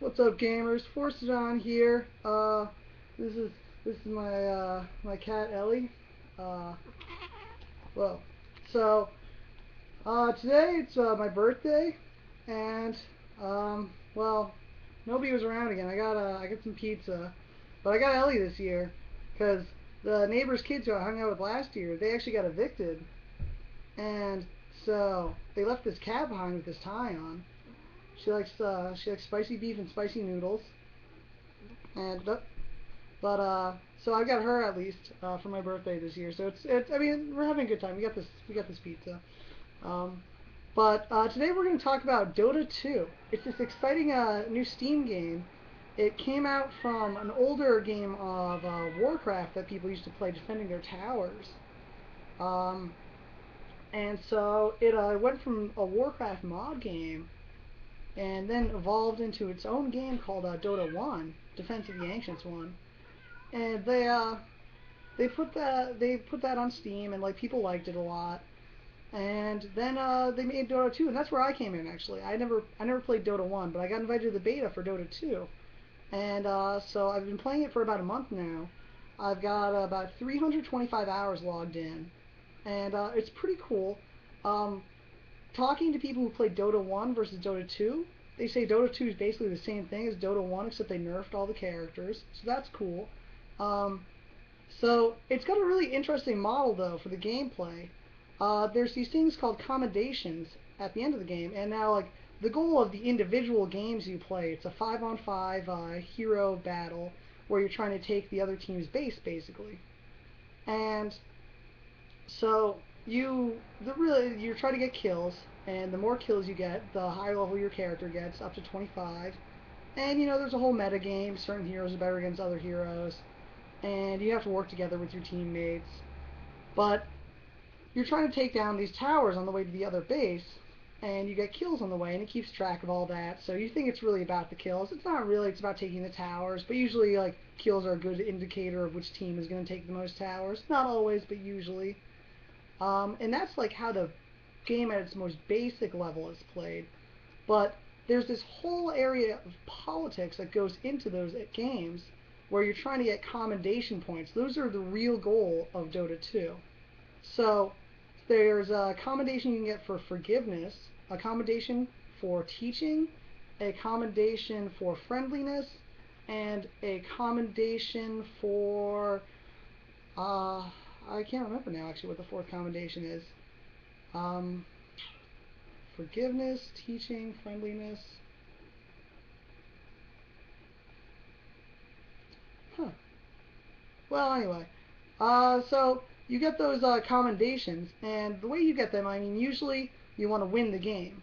What's up, gamers? Forcedadon here. This is my my cat Ellie. Uh, well, so today it's my birthday, and well, nobody was around again. I got some pizza, but I got Ellie this year because the neighbor's kids who I hung out with last year, they actually got evicted, and so they left this cat behind with this tie on. She likes spicy beef and spicy noodles. And so I got her at least for my birthday this year. So it's I mean we're having a good time. We got this pizza. Um, but today we're going to talk about Dota 2. It's this exciting new Steam game. It came out from an older game of Warcraft that people used to play defending their towers. Um, and so it went from a Warcraft mod game and then evolved into its own game called Dota 1, Defense of the Ancients 1. And they put that on Steam, and like people liked it a lot. And then they made Dota 2, and that's where I came in actually. I never played Dota 1, but I got invited to the beta for Dota 2. And so I've been playing it for about a month now. I've got about 325 hours logged in, and it's pretty cool. Um, Talking to people who played Dota 1 versus Dota 2, they say Dota 2 is basically the same thing as Dota 1, except they nerfed all the characters, so that's cool. Um, so it's got a really interesting model though for the gameplay. There's these things called commendations at the end of the game, and now like the goal of the individual games you play, it's a 5-on-5 hero battle where you're trying to take the other team's base basically, and so you're trying to get kills, and the more kills you get, the higher level your character gets, up to 25. And you know there's a whole meta game. Certain heroes are better against other heroes, and you have to work together with your teammates. But you're trying to take down these towers on the way to the other base, and you get kills on the way, and it keeps track of all that. So you think it's really about the kills. It's not really. It's about taking the towers. But usually, like, kills are a good indicator of which team is going to take the most towers. Not always, but usually. And that's like how the game at its most basic level is played. But there's this whole area of politics that goes into those games where you're trying to get commendation points. Those are the real goal of Dota 2. So there's a commendation you can get for forgiveness, a commendation for teaching, a commendation for friendliness, and a commendation for I can't remember now actually what the fourth commendation is. Um, Forgiveness, teaching, friendliness. Huh. Well, anyway. So you get those commendations, and the way you get them, I mean, usually you want to win the game.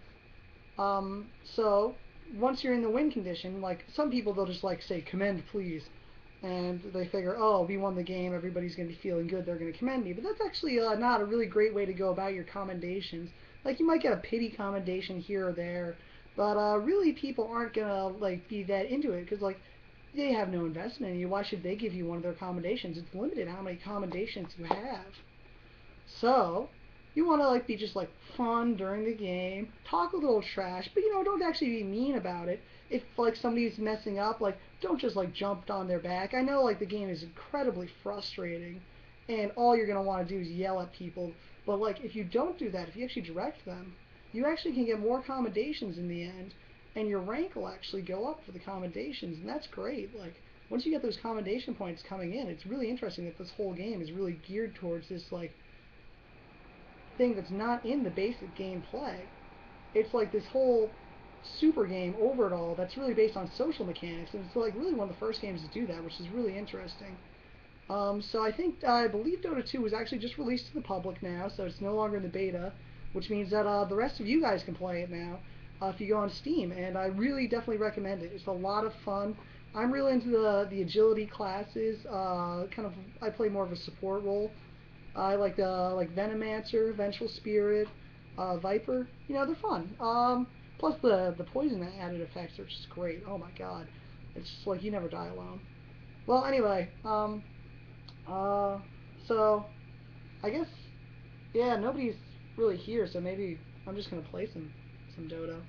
So once you're in the win condition, like some people, they'll just like say commend please, and they figure, oh, we won the game, everybody's going to be feeling good, they're going to commend me. But that's actually not a really great way to go about your commendations. Like you might get a pity commendation here or there, but really people aren't going to like be that into it because like they have no investment in you. Why should they give you one of their commendations? It's limited how many commendations you have. So you want to like be just like fun during the game, talk a little trash, but you know don't actually be mean about it. If like somebody's messing up, like don't just like jump on their back. I know like the game is incredibly frustrating, and all you're gonna want to do is yell at people. But like if you don't do that, if you actually direct them, you actually can get more commendations in the end, and your rank will actually go up for the commendations, and that's great. Like once you get those commendation points coming in, it's really interesting that this whole game is really geared towards this like thing that's not in the basic gameplay. It's like this whole super game over it all that's really based on social mechanics, and it's like really one of the first games to do that, which is really interesting. So I believe Dota 2 was actually just released to the public now, so it's no longer in the beta, which means that the rest of you guys can play it now if you go on Steam, and I really definitely recommend it. It's a lot of fun. I'm really into the agility classes. I play more of a support role. I like Venomancer, Vengeful Spirit, Viper. You know, they're fun. Plus the poison added effects are just great. Oh my god, it's just like you never die alone. Well, anyway, uh, so I guess yeah, nobody's really here, so maybe I'm just gonna play some Dota.